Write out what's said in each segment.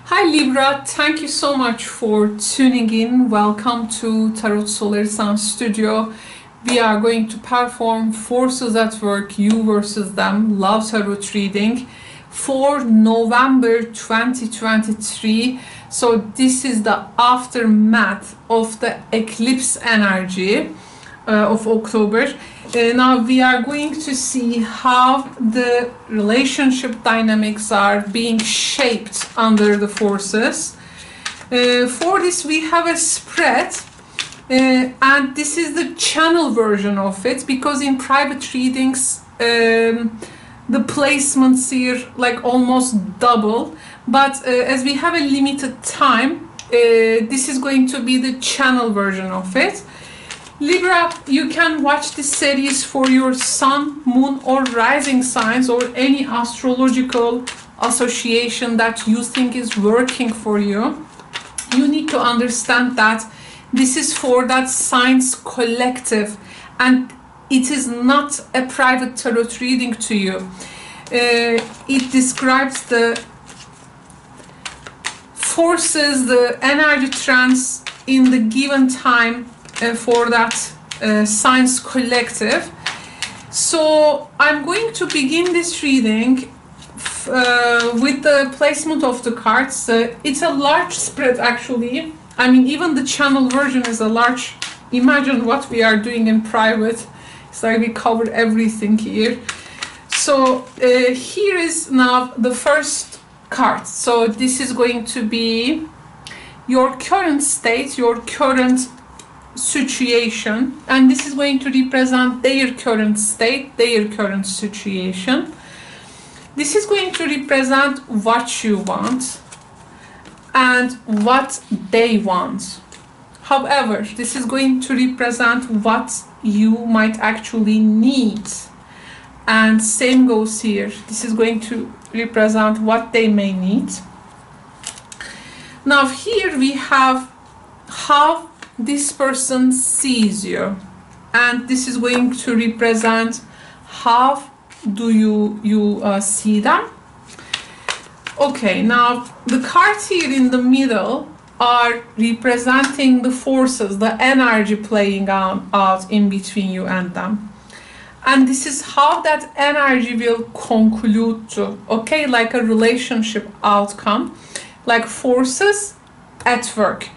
Hi Libra, thank you so much for tuning in. Welcome to Tarot Solar Sun Studio. We are going to perform Forces at Work, You versus Them, Love Tarot reading for November 2023. So this is the aftermath of the eclipse energy of October. Now we are going to see how the relationship dynamics are being shaped under the forces. For this we have a spread, and this is the channel version of it, because in private readings the placements here like almost double, but as we have a limited time, this is going to be the channel version of it. Libra, you can watch this series for your sun, moon or rising signs, or any astrological association that you think is working for you. You need to understand that this is for that signs collective, and it is not a private tarot reading to you. It describes the forces, the energy trends in the given time for that science collective. So I'm going to begin this reading with the placement of the cards. It's a large spread actually. I mean, even the channel version is a large. Imagine what we are doing in private. It's like we covered everything here. So here is now the first card. So this is going to be your current state, your current situation, and this is going to represent their current state, their current situation. This is going to represent what you want and what they want. However, this is going to represent what you might actually need, and same goes here. This is going to represent what they may need. Now here we have how this person sees you, and this is going to represent how do you see them. Okay, now the cards here in the middle are representing the forces, the energy playing out in between you and them, and this is how that energy will conclude to, okay, like a relationship outcome, like forces at work,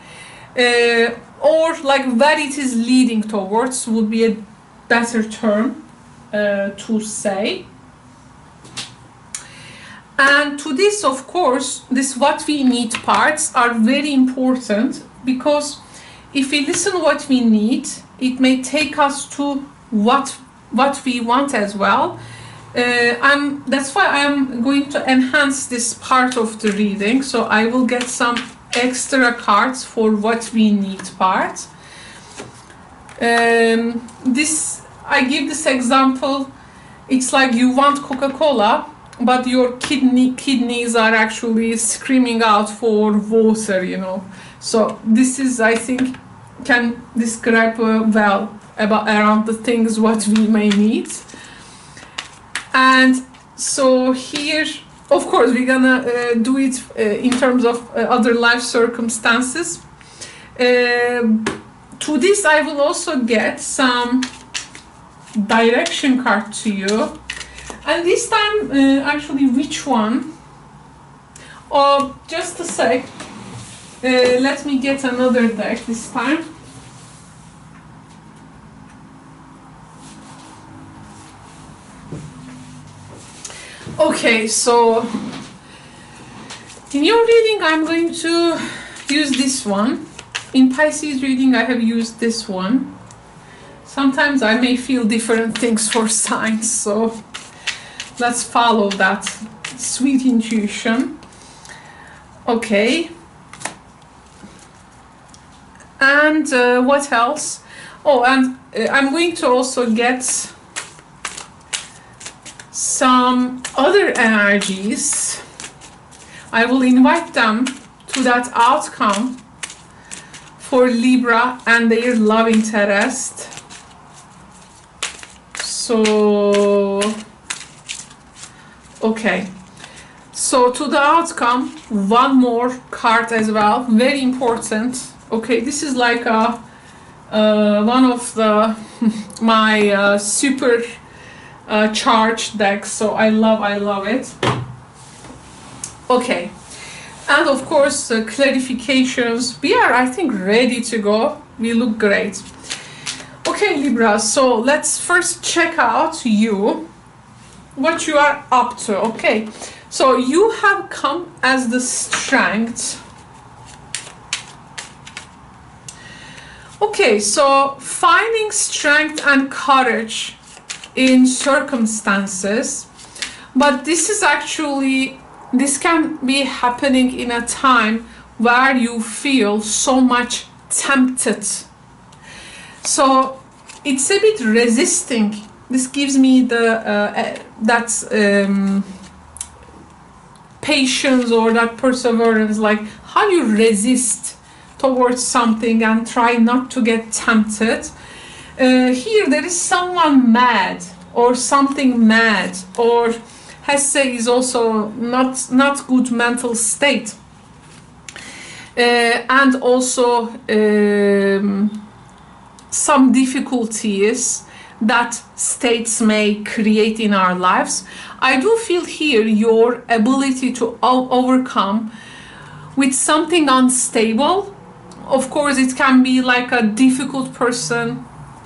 or like where it is leading towards would be a better term to say. And to this, of course, this what we need parts are very important, because if we listen what we need, it may take us to what we want as well. And that's why I'm going to enhance this part of the reading, so I will get some extra cards for what we need part. This, I give this example, it's like you want Coca-Cola, but your kidneys are actually screaming out for water, you know. So this is, I think, can describe well about around the things what we may need. And so here, of course, we're gonna do it in terms of other life circumstances. To this, I will also get some direction card to you. And this time, actually, which one? Oh, just a sec. Let me get another deck this time. Okay, so in your reading I'm going to use this one. In Pisces reading I have used this one. Sometimes I may feel different things for signs, so let's follow that sweet intuition. Okay. And what else? Oh, and I'm going to also get some other energies. I will invite them to that outcome for Libra and their love interest. So, okay. So to the outcome, one more card as well, very important. Okay, this is like a one of the my super charged decks, so I love it. Okay, and of course clarifications. We are, I think, ready to go. We look great. Okay, Libra, so let's first check out you, what you are up to. Okay, so you have come as the strength. Okay, so finding strength and courage in circumstances, but this is actually, this can be happening in a time where you feel so much tempted. So it's a bit resisting. This gives me the patience or that perseverance, like how you resist towards something and try not to get tempted. Here there is someone mad or something mad, or Hesse is also not good mental state, and also some difficulties that states may create in our lives. I do feel here your ability to overcome with something unstable. Of course, it can be like a difficult person,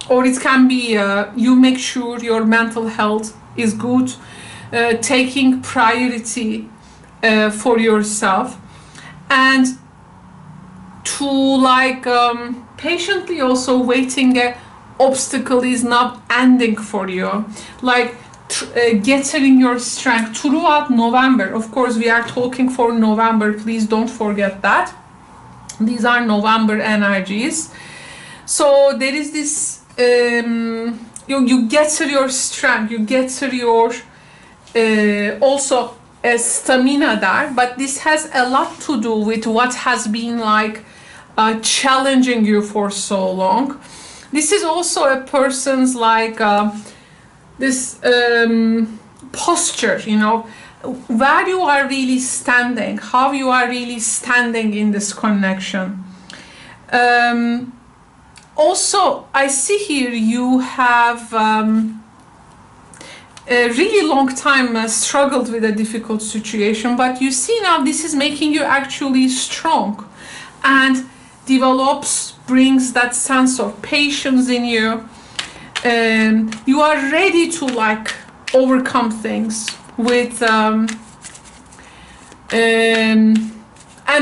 or it can be you make sure your mental health is good, taking priority for yourself, and to like patiently also waiting a obstacle is not ending for you, like gathering your strength throughout November. Of course, we are talking for November, please don't forget that. These are November energies. So there is this, you gather your strength, you gather your also stamina there, but this has a lot to do with what has been like challenging you for so long. This is also a person's like this posture, you know, where you are really standing, how you are really standing in this connection. Also, I see here you have a really long time struggled with a difficult situation, but you see now this is making you actually strong and brings that sense of patience in you. You are ready to like overcome things with and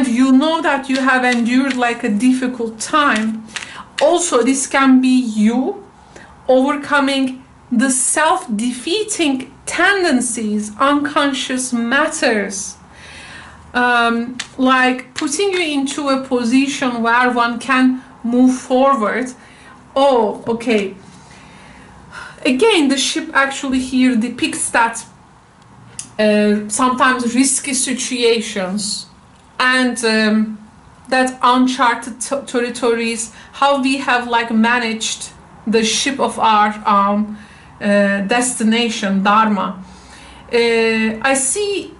you know that you have endured like a difficult time. Also, this can be you overcoming the self-defeating tendencies, unconscious matters, like putting you into a position where one can move forward. Oh, okay. Again, the ship actually here depicts that sometimes risky situations and that uncharted territories, how we have like managed the ship of our destination, Dharma. I see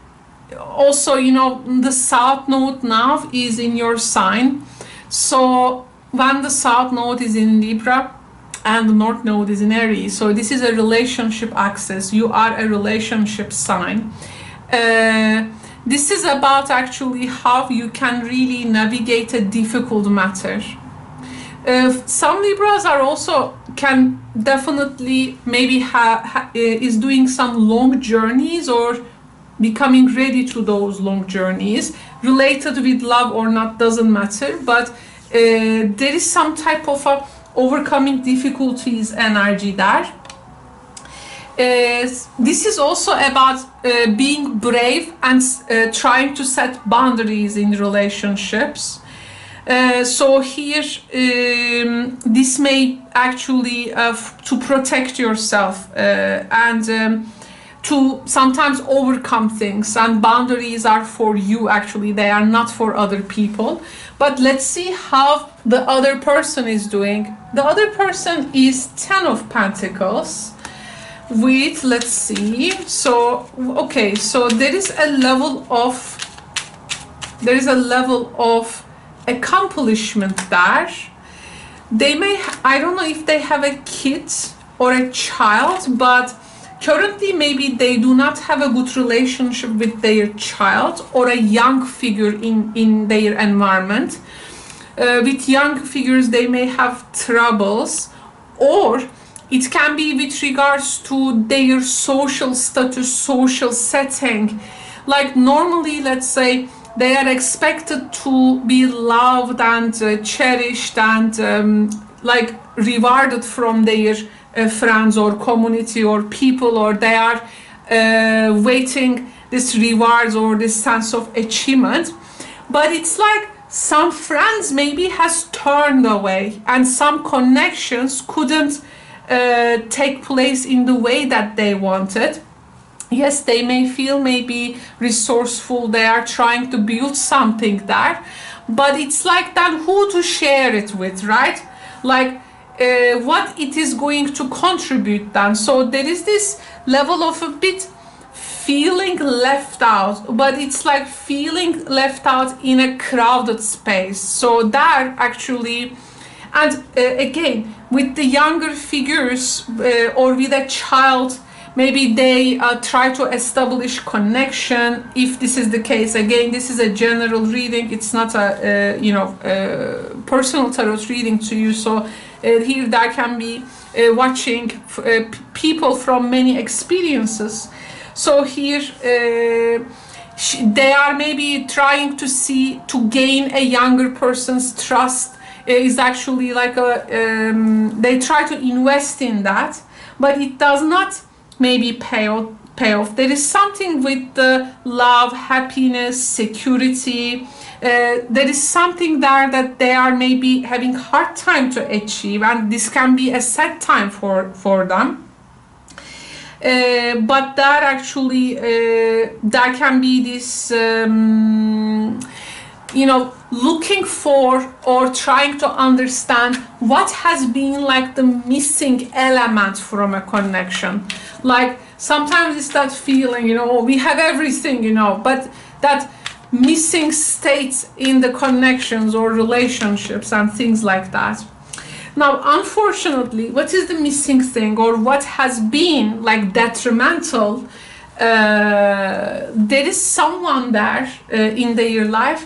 also, you know, the South Node now is in your sign. So when the South Node is in Libra and the North Node is in Aries, so this is a relationship axis. You are a relationship sign. This is about actually how you can really navigate a difficult matter. Some Libras are also can definitely maybe is doing some long journeys or becoming ready to those long journeys, related with love or not, doesn't matter, but there is some type of overcoming difficulties energy there. This is also about being brave and trying to set boundaries in relationships. So here this may actually to protect yourself and to sometimes overcome things, and boundaries are for you actually, they are not for other people. But let's see how the other person is doing. The other person is 10 of Pentacles. with, let's see, so okay, so there is a level of accomplishment there. They may, I don't know if they have a kid or a child, but currently maybe they do not have a good relationship with their child or a young figure in their environment. With young figures they may have troubles, or it can be with regards to their social status, social setting. Like normally, let's say, they are expected to be loved and cherished and like rewarded from their friends or community or people, or they are waiting this rewards or this sense of achievement. But it's like some friends maybe has turned away and some connections couldn't take place in the way that they wanted. Yes, they may feel maybe resourceful, they are trying to build something there, but it's like then who to share it with, right? Like what it is going to contribute then. So there is this level of a bit feeling left out, but it's like feeling left out in a crowded space. So there actually, and again, with the younger figures or with a child, maybe they try to establish connection. If this is the case, again, this is a general reading. It's not a personal tarot reading to you. So here there can be watching people from many experiences. So here they are maybe trying to gain a younger person's trust. Is actually like they try to invest in that, but it does not maybe pay off. There is something with the love, happiness, security. There is something there that they are maybe having hard time to achieve, and this can be a sad time for them. But there actually there can be this looking for or trying to understand what has been like the missing element from a connection. Like sometimes it's that feeling, we have everything, but that missing states in the connections or relationships and things like that. Now, unfortunately, what is the missing thing, or what has been like detrimental? There is someone there in their life,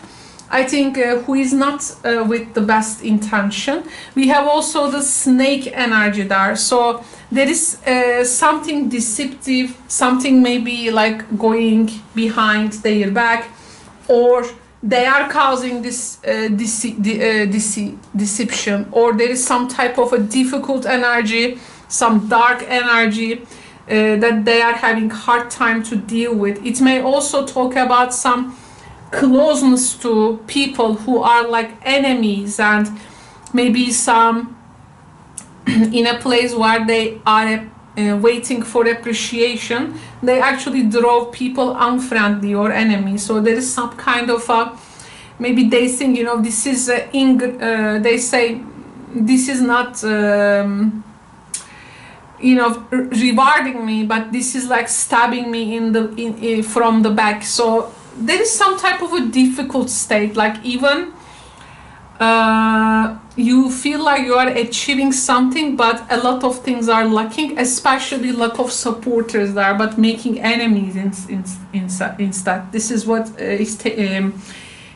I think, who is not with the best intention. We have also the snake energy there. So there is something deceptive, something maybe like going behind their back, or they are causing this deception, or there is some type of a difficult energy, some dark energy that they are having hard time to deal with. It may also talk about some closeness to people who are like enemies, and maybe some in a place where they are waiting for appreciation, they actually drove people unfriendly or enemy. So there is some kind of maybe they think, this is they say this is not rewarding me, but this is like stabbing me from the back. So there is some type of a difficult state, like even you feel like you are achieving something, but a lot of things are lacking, especially lack of supporters there, but making enemies instead. This is what is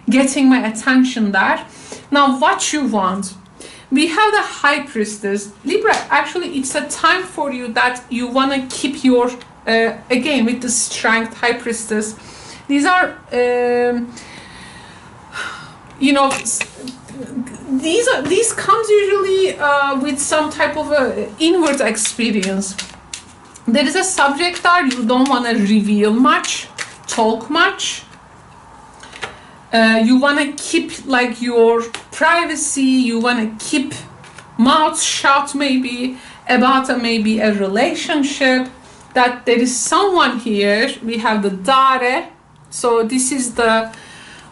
getting my attention there. Now, what you want? We have the High Priestess. Libra, actually, it's a time for you that you want to keep your, again, with the Strength, High Priestess. These are, these comes usually with some type of inward experience. There is a subject there you don't want to reveal much, talk much. You want to keep like your privacy. You want to keep mouth shut maybe about maybe a relationship, that there is someone here. We have the Dare. So this is the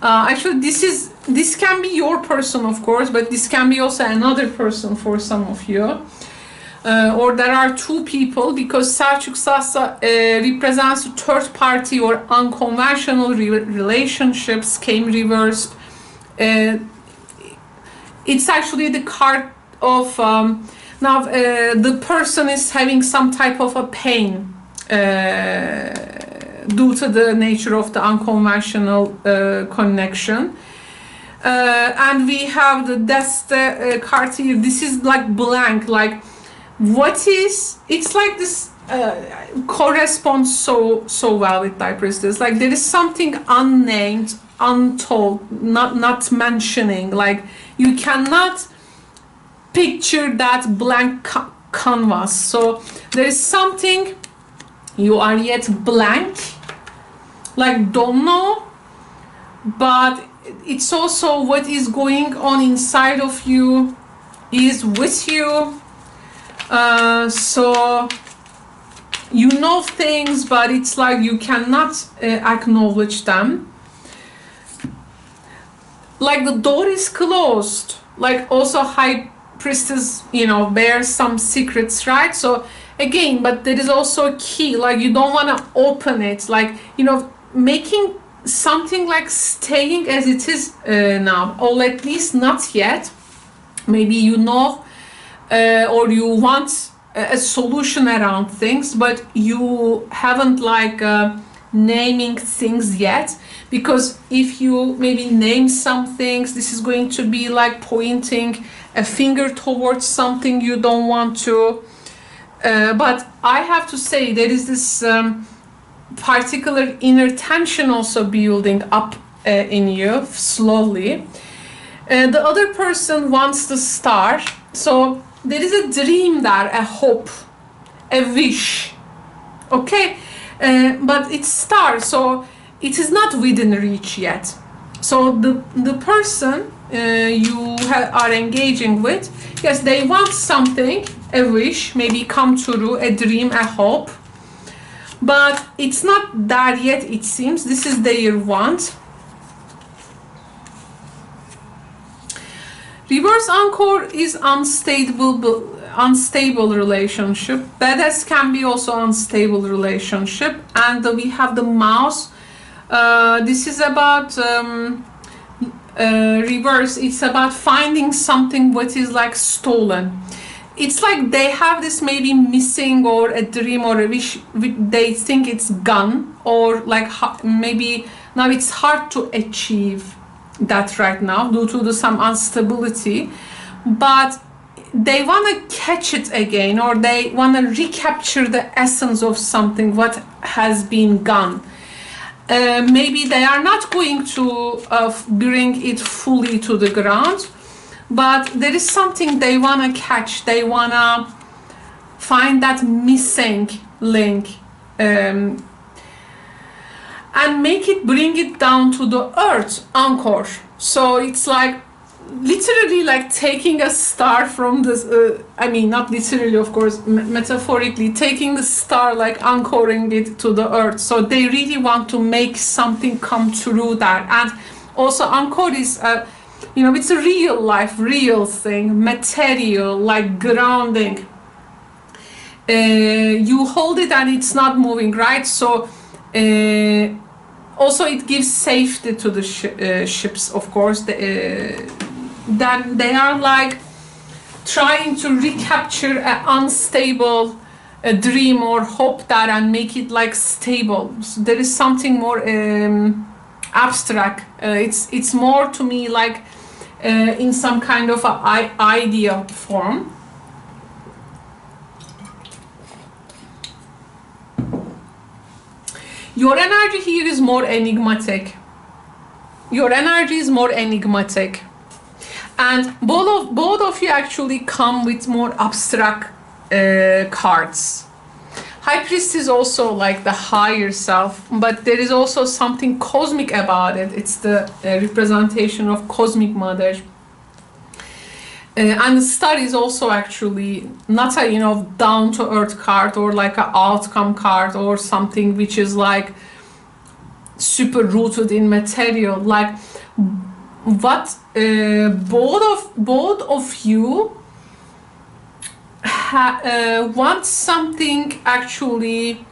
actually this can be your person, of course, but this can be also another person for some of you. or there are two people, because Selçuk Sasa represents third party or unconventional relationships came reversed. It's actually the card of now the person is having some type of a pain due to the nature of the unconventional connection. And we have the Deste card here. This is like blank, like what is, it's like this corresponds so well with High Priestess. Like there is something unnamed, untold, not mentioning, like you cannot picture that blank canvas. So there is something you are yet blank, like don't know, but it's also what is going on inside of you is with you. So you know things, but it's like you cannot acknowledge them. Like the door is closed. Like also High Priestess, you know, bears some secrets, right? So again, but there is also a key. Like you don't want to open it. Like, you know, making something like staying as it is now, or at least not yet. Maybe you know, or you want a solution around things, but you haven't like naming things yet. Because if you maybe name some things, this is going to be like pointing a finger towards something you don't want to. But I have to say there is this particular inner tension also building up in you slowly. The other person wants the star. So there is a dream there, a hope, a wish. Okay, but it's star, so it is not within reach yet. So the person you are engaging with, yes, they want something, a wish, maybe come true, a dream, a hope, but it's not there yet, it seems. This is their want. Reverse Anchor is unstable relationship. Badass can be also unstable relationship. And we have the mouse. This is about reverse. It's about finding something what is like stolen. It's like they have this maybe missing or a dream or a wish. They think it's gone, or like maybe now it's hard to achieve that right now due to some instability, but they want to catch it again, or they want to recapture the essence of something what has been gone. Maybe they are not going to bring it fully to the ground, but there is something they want to catch. They want to find that missing link and make it, bring it down to the earth, anchor. So it's like literally like taking a star from this, I mean, not literally, of course, metaphorically, taking the star, like anchoring it to the earth. So they really want to make something come true there. And also anchor is, you know, it's a real life, real thing, material, like grounding. You hold it and it's not moving, right? So also it gives safety to the ships, of course. Then they are like trying to recapture an unstable dream or hope that and make it like stable. So there is something more abstract. It's more to me like in some kind of a idea form. Your energy here is more enigmatic. Your energy is more enigmatic. And both of you actually come with more abstract cards. High Priest is also like the higher self, but there is also something cosmic about it. It's the representation of Cosmic Mother. And the star is also actually not a, you know, down-to-earth card or like an outcome card or something which is like super rooted in material. Like what both of you want something actually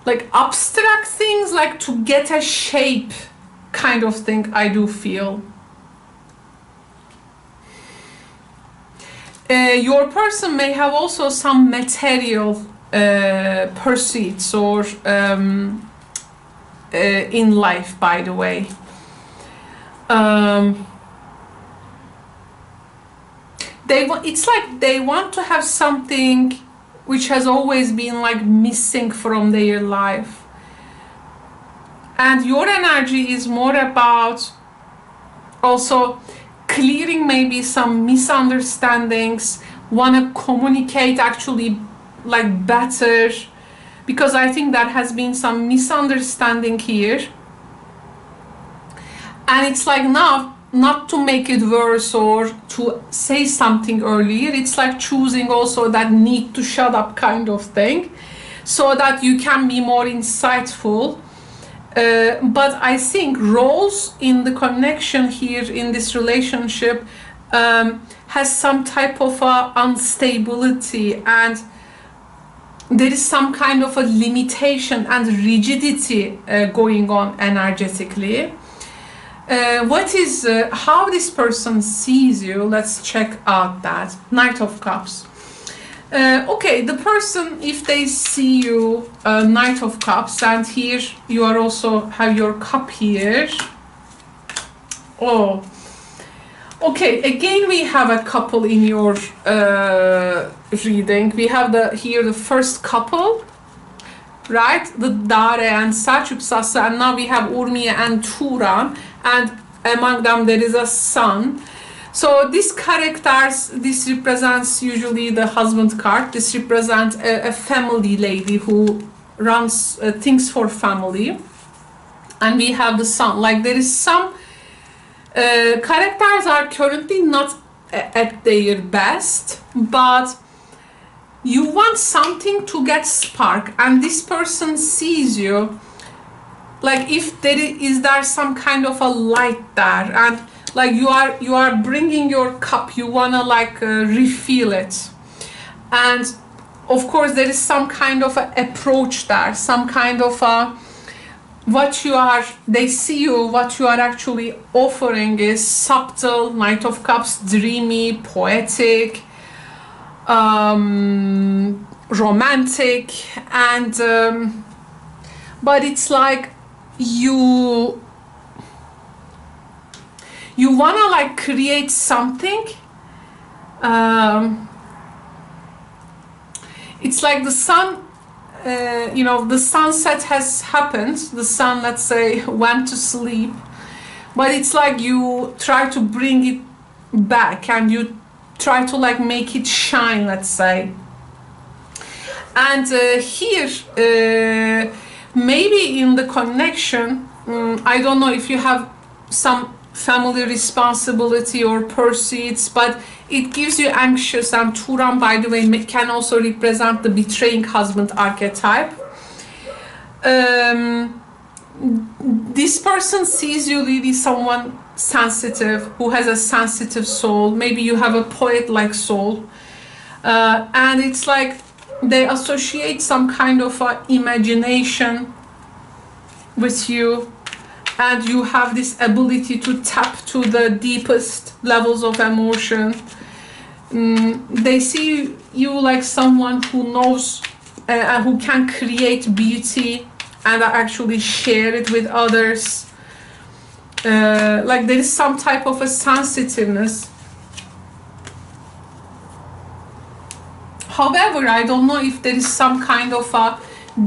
like abstract things, like to get a shape kind of thing, I do feel. Your person may have also some material pursuits or in life, by the way. It's like they want to have something which has always been like missing from their life. And your energy is more about also clearing maybe some misunderstandings, want to communicate actually like better, because I think that has been some misunderstanding here. And it's like now, not to make it worse or to say something earlier, it's like choosing also that need to shut up kind of thing, so that you can be more insightful. But I think roles in the connection here in this relationship has some type of instability, and there is some kind of a limitation and rigidity going on energetically. How this person sees you, let's check out that. Knight of Cups. Okay, the person, if they see you, Knight of Cups, and here you are also have your cup here. Oh, okay, again we have a couple in your reading. We have here the first couple, right? The Dare and Selçuk Sası, and now we have Urmiye and Turan, and among them there is a sun. So these characters, this represents usually the husband card. This represents a family lady who runs things for family. And we have the sun. Like there is some characters are currently not at their best, but you want something to get spark, and this person sees you. Like if there some kind of a light there, and like you are bringing your cup, you wanna like refill it, and of course there is some kind of a approach there, some kind of a they see you, what you are actually offering is subtle, Knight of Cups, dreamy, poetic, romantic, and but it's like you wanna like create something. It's like the sun, the sunset has happened, the sun, let's say, went to sleep, but it's like you try to bring it back and you try to like make it shine, let's say. And here maybe in the connection, I don't know if you have some family responsibility or pursuits, but it gives you anxious, and Turan, by the way, can also represent the betraying husband archetype. This person sees you really someone sensitive, who has a sensitive soul. Maybe you have a poet-like soul, and it's like they associate some kind of imagination with you, and you have this ability to tap to the deepest levels of emotion. They see you like someone who knows who can create beauty and actually share it with others. Like there is some type of a sensitiveness. However, I don't know if there is some kind of a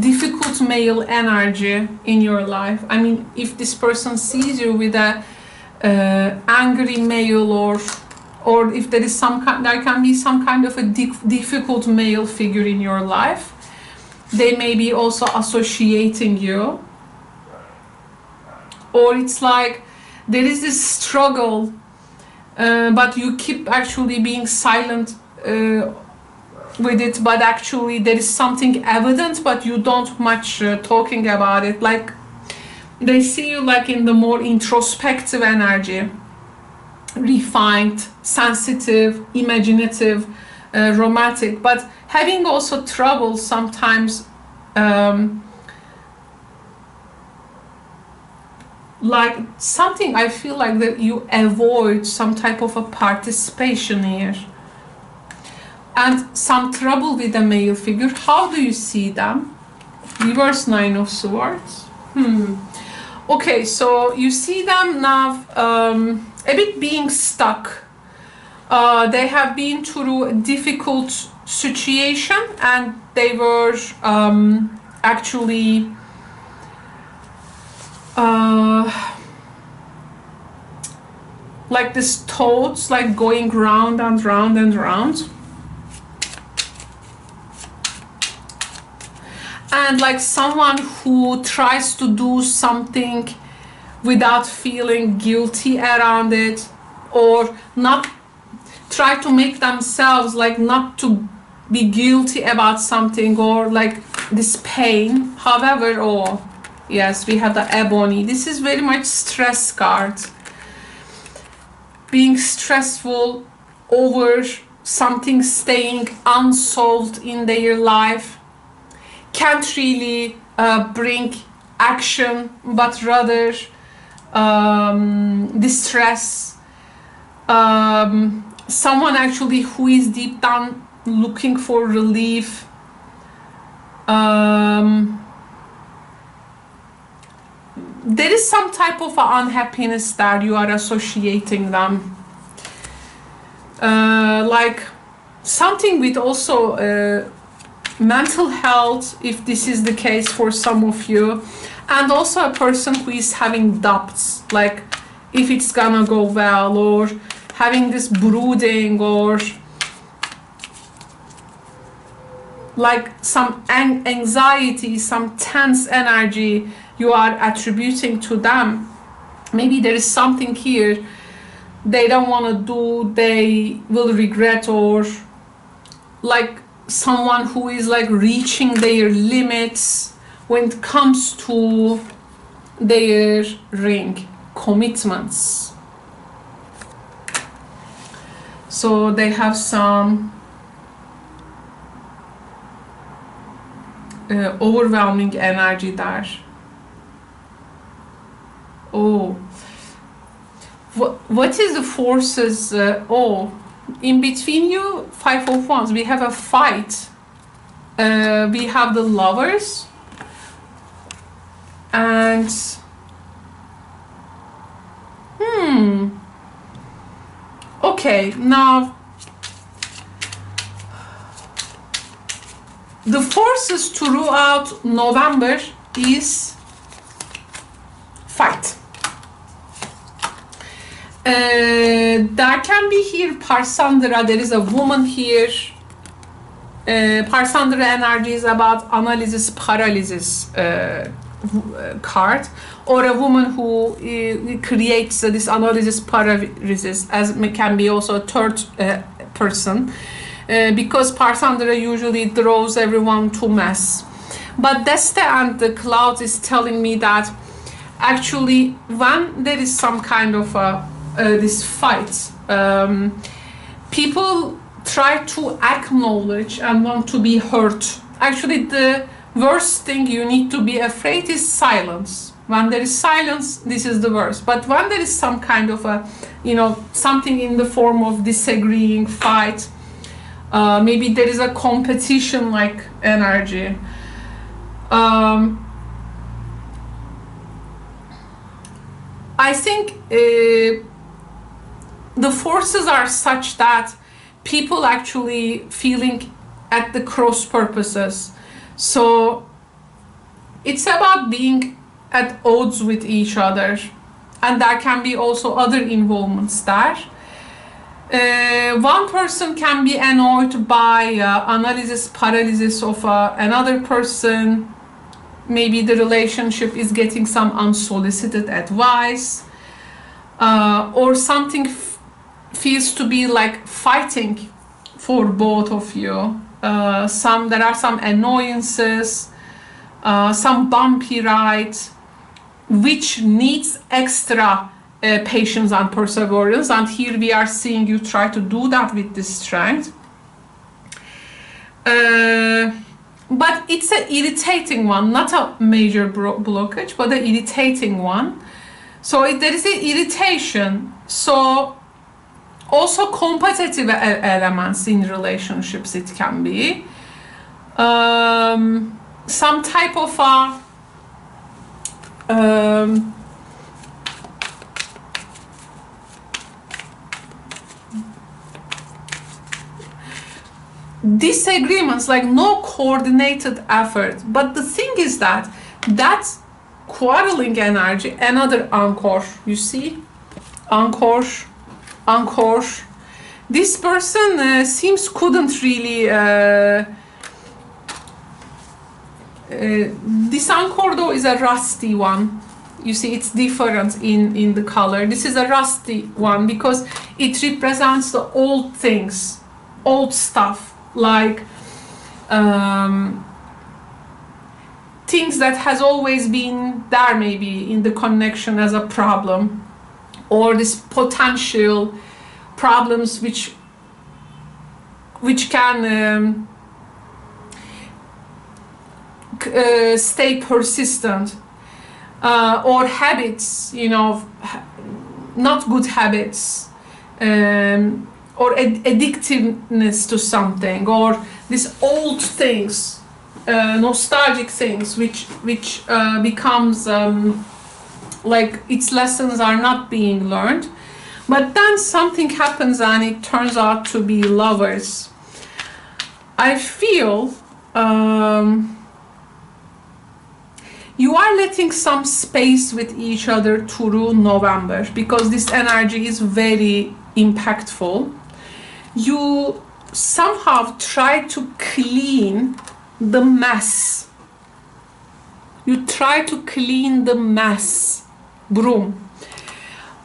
difficult male energy in your life. I mean, if this person sees you with a angry male, or if there is there can be some kind of a difficult male figure in your life, they may be also associating you. Or it's like there is this struggle, but you keep actually being silent with it, but actually there is something evident, but you don't much talking about it. Like they see you like in the more introspective energy. refined, sensitive, imaginative, romantic, but having also trouble sometimes, like something I feel like that you avoid some type of a participation here, and some trouble with the male figure. How do you see them? Reverse 9 of Swords. Okay, so you see them now a bit being stuck. They have been through a difficult situation, and they were actually like this thoughts, like going round and round and round. And like someone who tries to do something without feeling guilty around it, or not try to make themselves like not to be guilty about something, or like this pain. However, oh yes, we have the Ebony. This is very much stress card. Being stressful over something staying unsolved in their life. Can't really bring action, but rather distress. Someone actually who is deep down looking for relief. There is some type of unhappiness that you are associating them. Like something with also mental health, if this is the case for some of you, and also a person who is having doubts, like if it's gonna go well, or having this brooding, or like some anxiety, some tense energy you are attributing to them. Maybe there is something here they don't want to do, they will regret, or like someone who is like reaching their limits when it comes to their ring commitments. So they have some overwhelming energy there. Oh, what is the forces? Oh, in between you, 5 of Wands, we have a fight. We have the Lovers, and okay, now the forces throughout November is fight. There can be here Parsandra. There is a woman here. Parsandra energy is about analysis paralysis card, or a woman who creates this analysis paralysis, as can be also a third person, because Parsandra usually draws everyone to mess. But Deste and the Clouds is telling me that actually when there is some kind of this fight, people try to acknowledge and want to be heard. Actually, the worst thing you need to be afraid is silence. When there is silence, this is the worst. But when there is some kind of a, something in the form of disagreeing, fight, maybe there is a competition like energy. I think the forces are such that people actually feeling at the cross purposes. So it's about being at odds with each other, and there can be also other involvements there. One person can be annoyed by analysis paralysis of another person. Maybe the relationship is getting some unsolicited advice, or something feels to be like fighting for both of you. There are some annoyances, some bumpy ride, which needs extra patience and perseverance, and here we are seeing you try to do that with this strength. But it's an irritating one, not a major blockage, but an irritating one. So there is an irritation. So also competitive elements in relationships, it can be. Some type of disagreements, like no coordinated effort. But the thing is that that's quarreling energy, another anchor, you see, anchor. This person seems couldn't really this anchor though is a rusty one. You see, it's different in the color. This is a rusty one because it represents the old things, old stuff, like things that has always been there, maybe in the connection as a problem, or this potential problems which can stay persistent, or habits, you know, not good habits, or addictiveness to something, or these old things, nostalgic things, which becomes like its lessons are not being learned. But then something happens and it turns out to be lovers. I feel you are letting some space with each other through November, because this energy is very impactful. You somehow try to clean the mess. You try to clean the mess, broom.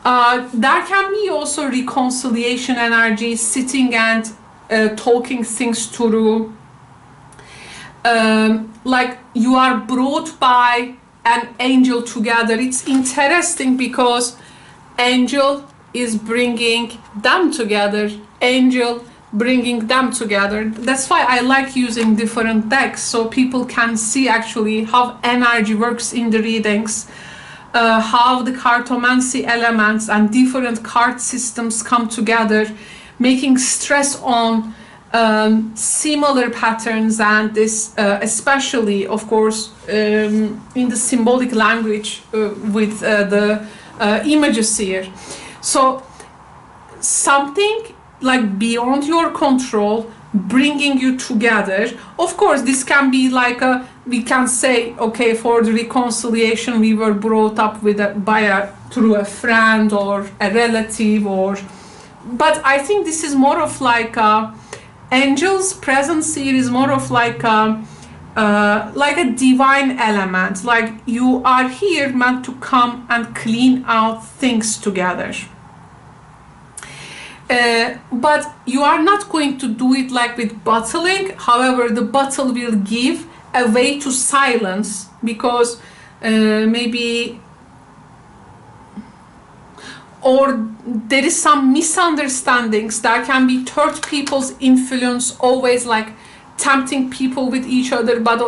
There can be also reconciliation energy, sitting and talking things through. Like you are brought by an angel together. It's interesting because angel is bringing them together. Angel bringing them together. That's why I like using different decks, so people can see actually how energy works in the readings, how the cartomancy elements and different card systems come together, making stress on similar patterns, and this especially, of course, in the symbolic language with the images here. So something like beyond your control, bringing you together. Of course, this can be like a, we can say, okay, for the reconciliation we were brought up with through a friend or a relative, or, but I think this is more of like angel's presence here is more of like a divine element, like you are here meant to come and clean out things together. But you are not going to do it like with battling. However, the battle will give a way to silence, because maybe, or there is some misunderstandings. There can be third people's influence, always like tempting people with each other, but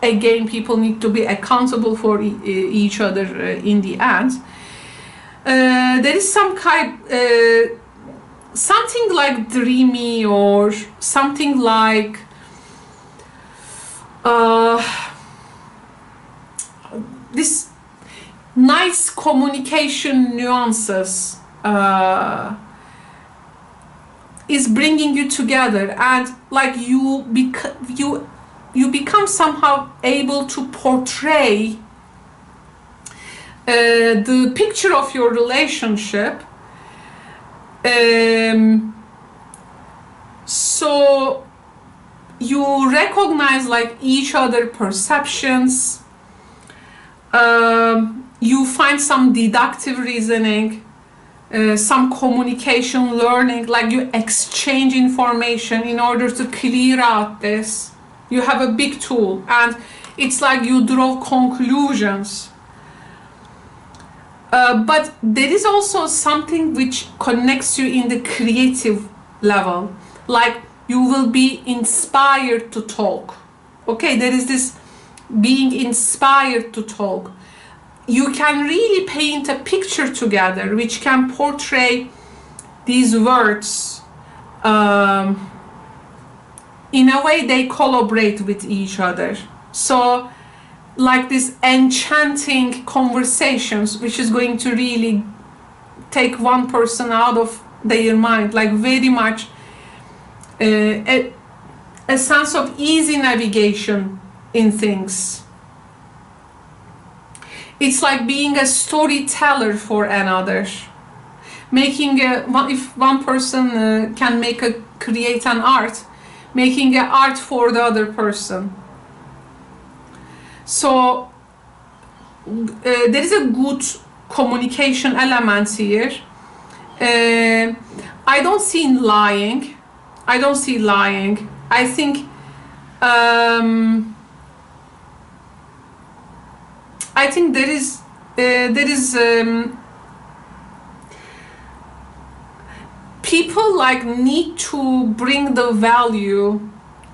again, people need to be accountable for each other in the end. There is some kind something like dreamy, or something like this nice communication nuances is bringing you together, and like you become somehow able to portray the picture of your relationship. So you recognize like each other perceptions, you find some deductive reasoning, some communication learning, like you exchange information in order to clear out this. You have a big tool, and it's like you draw conclusions. But there is also something which connects you in the creative level, like you will be inspired to talk. Okay, there is this being inspired to talk. You can really paint a picture together which can portray these words in a way they collaborate with each other. So like this enchanting conversations which is going to really take one person out of their mind, like very much a sense of easy navigation in things. It's like being a storyteller for another, making if one person can create an art, making an art for the other person. So there is a good communication element here. I don't see lying. I don't see lying. I think there is people like need to bring the value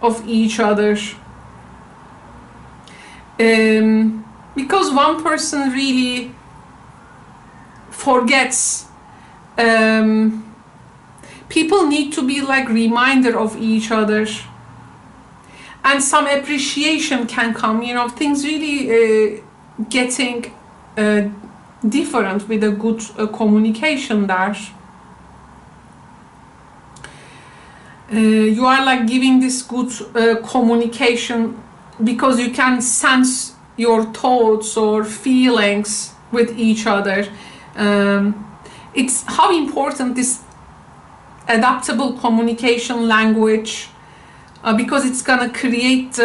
of each other, because one person really forgets. People need to be like reminder of each other, and some appreciation can come, you know, things really getting different with a good communication there. You are like giving this good communication because you can sense your thoughts or feelings with each other. It's how important this adaptable communication language, because it's gonna create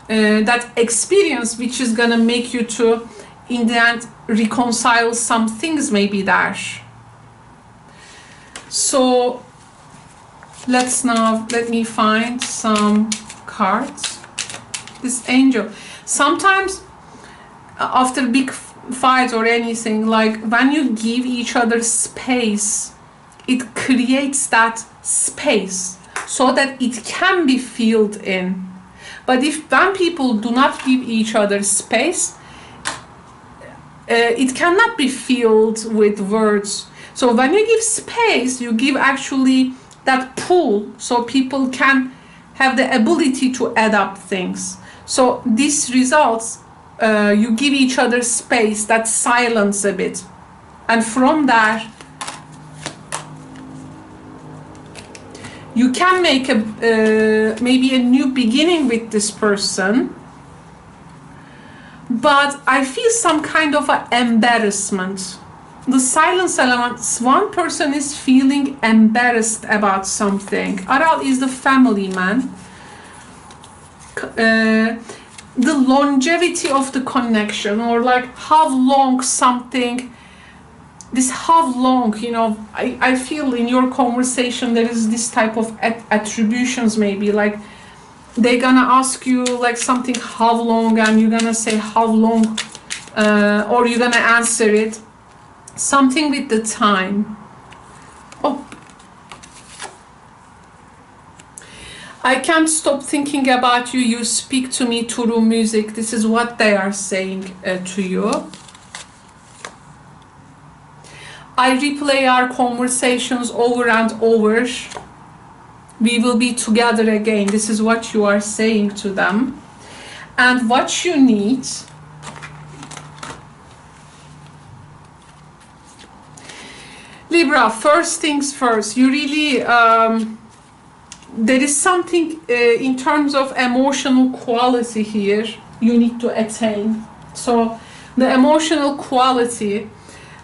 that experience which is gonna make you to, in the end, reconcile some things maybe there. So let me find some cards. This angel, sometimes after big fight or anything, like when you give each other space, it creates that space so that it can be filled in. But when people do not give each other space, it cannot be filled with words. So when you give space, you give actually that pool so people can have the ability to adapt things. So this results, you give each other space, that silence a bit, and from there you can make maybe a new beginning with this person. But I feel some kind of an embarrassment. The silence element, one person is feeling embarrassed about something. Aral is the family man. The longevity of the connection, or like how long something, this how long, you know, I feel in your conversation there is this type of attributions, maybe like they're gonna ask you like something how long, and you're gonna say how long, or you're gonna answer it. Something with the time. Oh, I can't stop thinking about you. You speak to me through music. This is what they are saying to you. I replay our conversations over and over. We will be together again. This is what you are saying to them. And what you need. Libra, first things first, you really, there is something in terms of emotional quality here you need to attain. So the emotional quality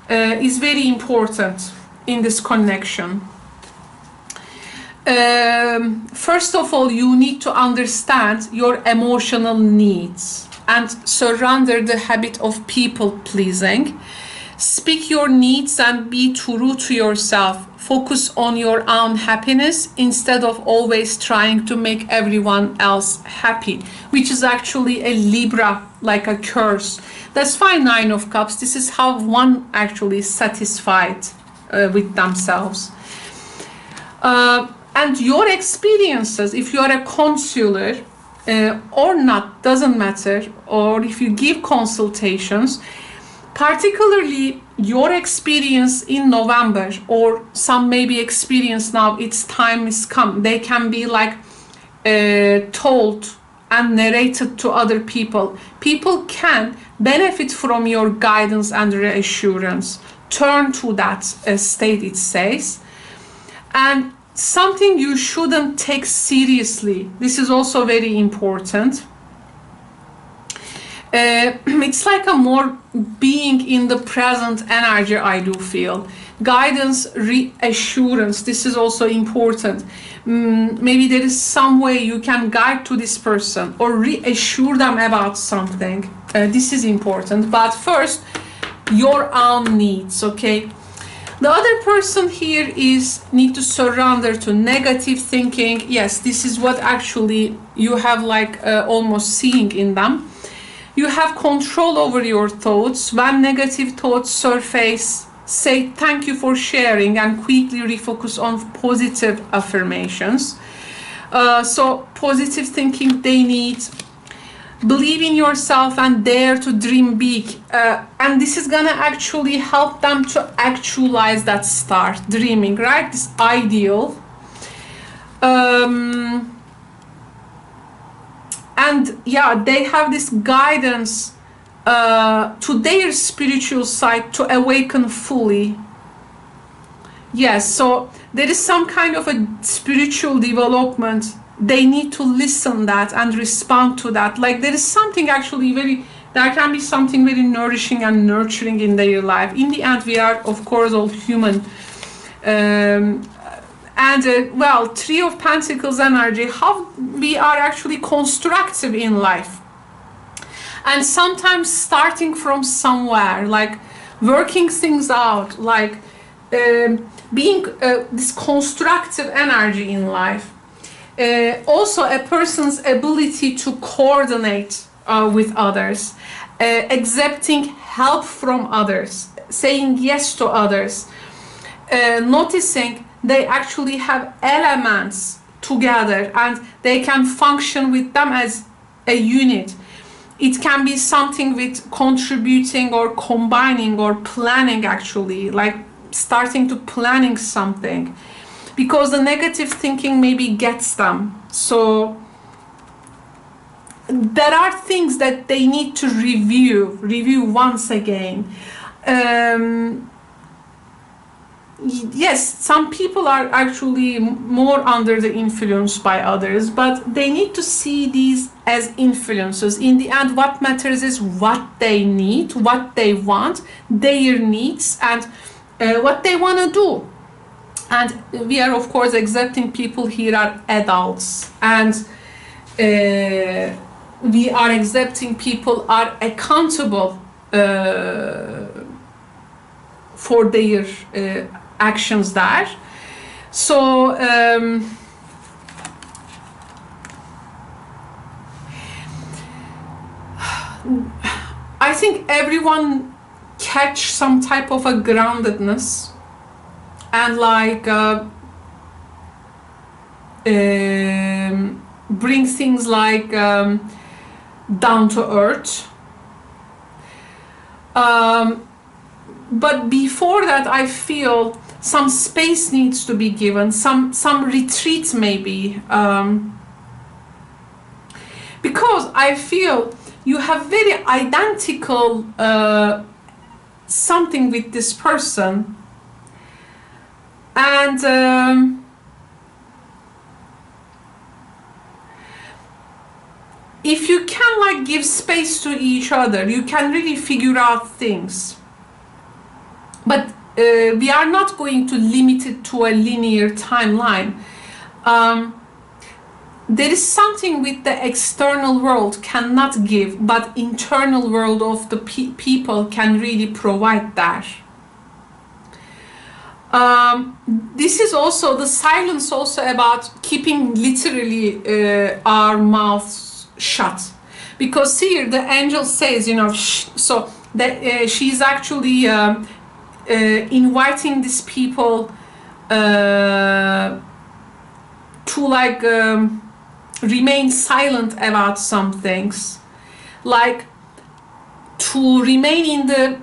is very important in this connection. First of all, you need to understand your emotional needs and surrender the habit of people pleasing. Speak your needs and be true to yourself. Focus on your own happiness instead of always trying to make everyone else happy, which is actually a Libra, like a curse. That's why Nine of Cups. This is how one actually is satisfied with themselves. And your experiences, if you are a counselor or not, doesn't matter, or if you give consultations, particularly your experience in November, or some maybe experience now, its time is come, they can be like told and narrated to other people. People can benefit from your guidance and reassurance. Turn to that state, it says. And something you shouldn't take seriously. This is also very important. It's like a more being in the present energy, I do feel. Guidance, reassurance, this is also important. Maybe there is some way you can guide to this person or reassure them about something. This is important. But first, your own needs, okay? The other person here is need to surrender to negative thinking. Yes, this is what actually you have like almost seeing in them. You have control over your thoughts. When negative thoughts surface, say thank you for sharing and quickly refocus on positive affirmations. So positive thinking they need. Believe in yourself and dare to dream big. And this is gonna actually help them to actualize that start dreaming, right? This ideal. And yeah, they have this guidance to their spiritual side to awaken fully. Yes, so there is some kind of a spiritual development. They need to listen that and respond to that. Like there is something actually there can be something very nourishing and nurturing in their life. In the end, we are of course all human. Well, Three of Pentacles energy, how we are actually constructive in life. And sometimes starting from somewhere, like working things out, like being this constructive energy in life. Also a person's ability to coordinate with others, accepting help from others, saying yes to others, noticing they actually have elements together and they can function with them as a unit. It can be something with contributing or combining or planning, actually, like starting to planning something, because the negative thinking maybe gets them. So there are things that they need to review once again. Yes, some people are actually more under the influence by others, but they need to see these as influences. In the end, what matters is what they need, what they want, their needs, and what they want to do. And we are, of course, accepting people here are adults, and we are accepting people are accountable for their actions there. So I think everyone catch some type of a groundedness and like bring things like down to earth. But before that, I feel some space needs to be given, some retreat maybe, because I feel you have very identical something with this person, and if you can like give space to each other, you can really figure out things. But we are not going to limit it to a linear timeline. there is something with the external world cannot give, but internal world of the people can really provide that. This is also the silence also about keeping literally our mouths shut, because here the angel says, you know, so that she's actually inviting these people to like remain silent about some things, like to remain in the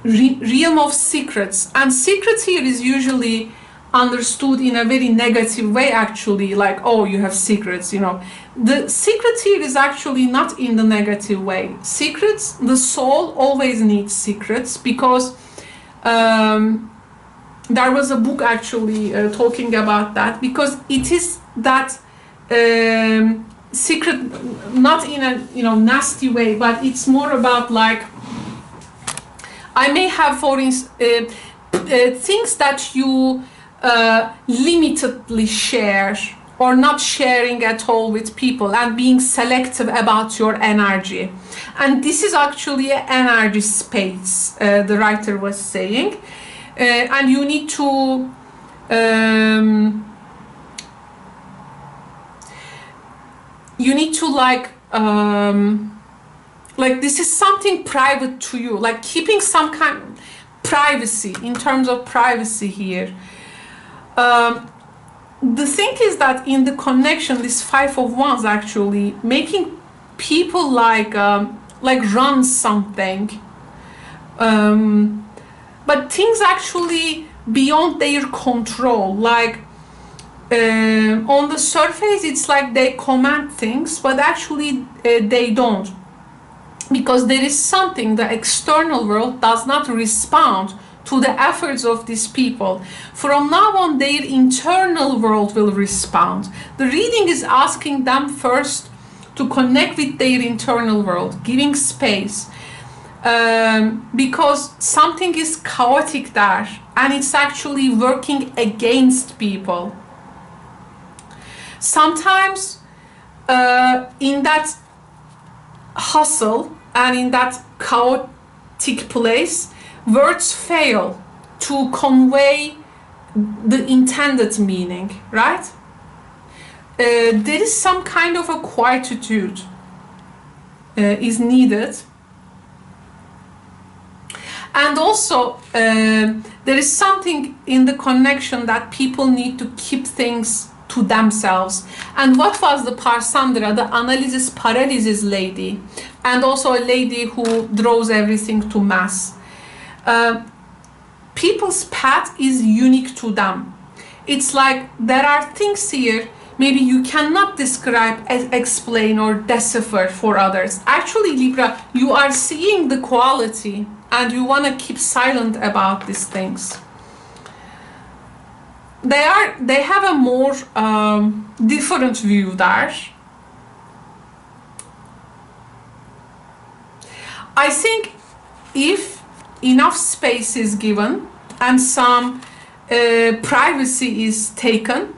realm of secrets. And secrets here is usually understood in a very negative way, actually, like, oh, you have secrets, you know. The secret here is actually not in the negative way. Secrets, the soul always needs secrets, because there was a book actually talking about that, because it is that secret, not in a, you know, nasty way, but it's more about like, I may have, for instance, things that you limitedly share or not sharing at all with people, and being selective about your energy. And this is actually an energy space, the writer was saying. And you need to like this is something private to you, like keeping some kind of privacy, in terms of privacy here. The thing is that in the connection, this Five of Wands actually making people like run something, but things actually beyond their control, like on the surface it's like they command things, but actually they don't, because there is something the external world does not respond to the efforts of these people. From now on, their internal world will respond. The reading is asking them first to connect with their internal world, giving space, because something is chaotic there, and it's actually working against people. Sometimes in that hustle and in that chaotic place, words fail to convey the intended meaning, right? There is some kind of a quietude is needed. And also there is something in the connection that people need to keep things to themselves. And what was the Parsandra, the analysis paralysis lady, and also a lady who draws everything to mass. People's path is unique to them. It's like there are things here maybe you cannot describe, explain, or decipher for others. Actually, Libra, you are seeing the quality and you want to keep silent about these things. They have a more different view there. I think if enough space is given and some privacy is taken,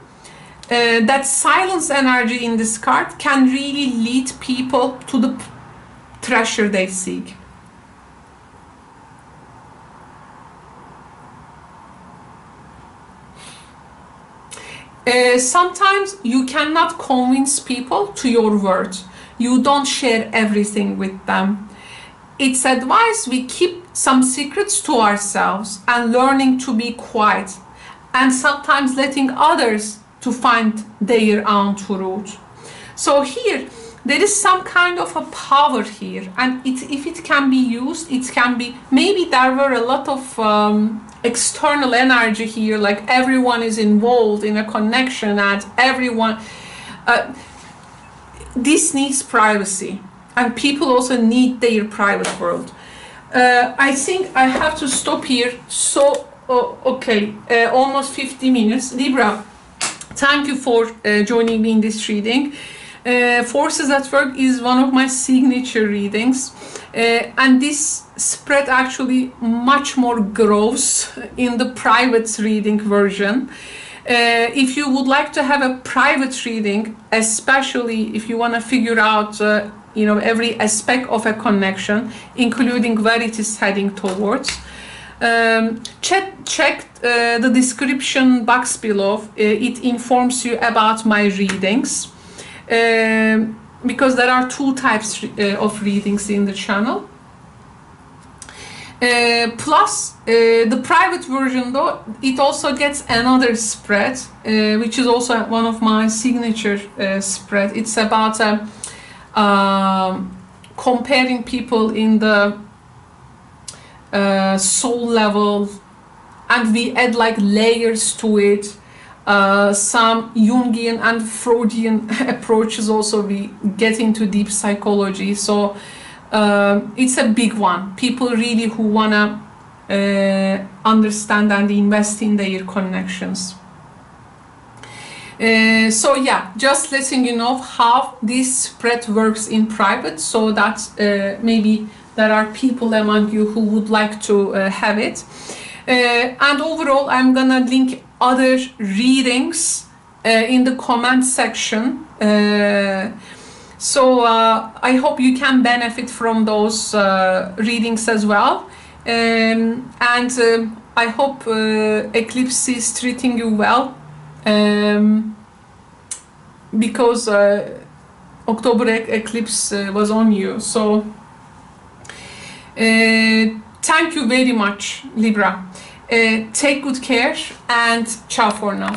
that silence energy in this card can really lead people to the treasure they seek. Sometimes you cannot convince people to your words. You don't share everything with them. It's advised we keep some secrets to ourselves and learning to be quiet, and sometimes letting others to find their own truth. So here there is some kind of a power here, and if it can be used, it can be, maybe there were a lot of external energy here, like everyone is involved in a connection and everyone, this needs privacy, and people also need their private world. I think I have to stop here. So okay, almost 50 minutes. Libra, thank you for joining me in this reading. Forces at Work is one of my signature readings, and this spread actually much more grows in the private reading version. If you would like to have a private reading, especially if you want to figure out every aspect of a connection, including where it is heading towards, check the description box below. It informs you about my readings, because there are two types of readings in the channel. Plus the private version, though, it also gets another spread, which is also one of my signature spread. It's about comparing people in the soul level, and we add like layers to it. Some Jungian and Freudian approaches also. We get into deep psychology, so it's a big one. People really who wanna understand and invest in their connections. So yeah, just letting you know how this spread works in private, so that maybe there are people among you who would like to have it. And overall, I'm gonna link other readings in the comment section. So I hope you can benefit from those readings as well. And I hope Eclipse is treating you well, because October eclipse was on you. So thank you very much, Libra. Take good care, and ciao for now.